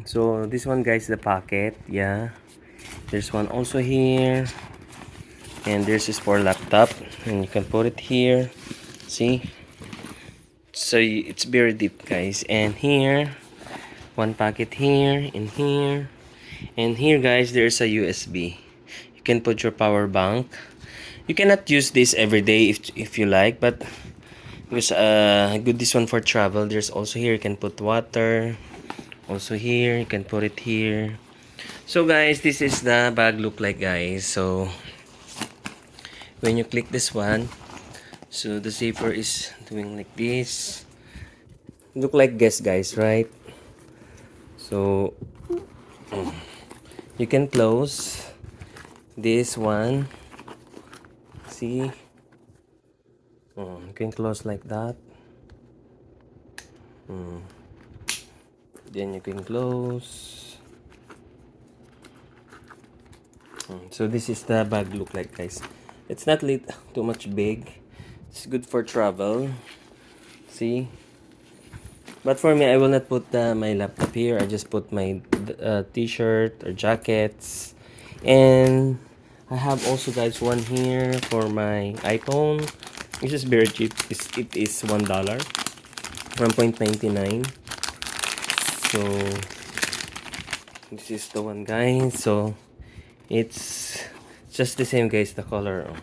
So this one guys, the pocket. Yeah, there's one also here, and this is for laptop, and you can put it here. See, so it's very deep guys. And here one pocket here, in here, and here guys, there's a USB. You can put your power bank. You cannot use this every day if you like, but because good this one for travel. There's also here you can put water. Also here you can put it here. So guys, this is the bag look like guys. So when you click this one, so the zipper is doing like this. Look like this guys, right? So you can close this one. See, you can close like that. Then you can close. So this is the bag look like guys. It's not too much big. It's good for travel. See, but for me, I will not put my laptop here. I just put my t-shirt or jackets. And I have also guys one here for my iPhone, which is very cheap. It is $1, 1.99. So this is the one guys. So it's just the same guys, the color.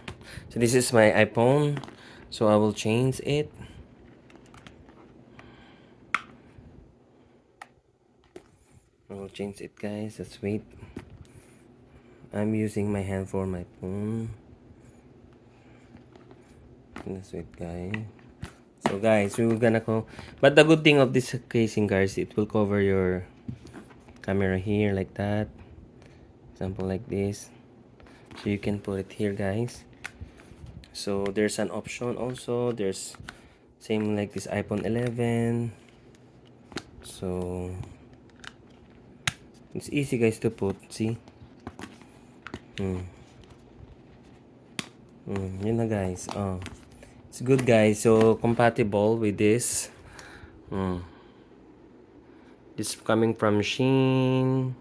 So this is my iPhone, so I will change it. I will change it guys. Let's wait. I'm using my hand for my phone. Let's wait guys. So guys, we were gonna go, but the good thing of this casing guys, it will cover your camera here like that, example like this. So you can put it here guys. So there's an option also, there's same like this iPhone 11. So it's easy guys to put. See, yun na guys. It's good guys. So compatible with this. This coming from SHEIN.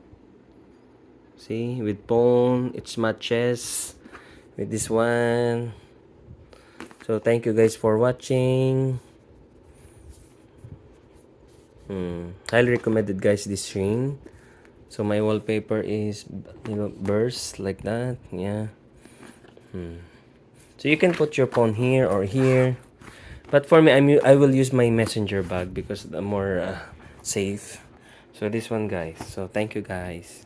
See, with phone, it matches with this one. So thank you guys for watching. Highly recommended guys, this SHEIN. So my wallpaper is, burst like that. Yeah. So you can put your phone here or here, but for me, I will use my messenger bag because the more safe. So this one guys. So thank you guys.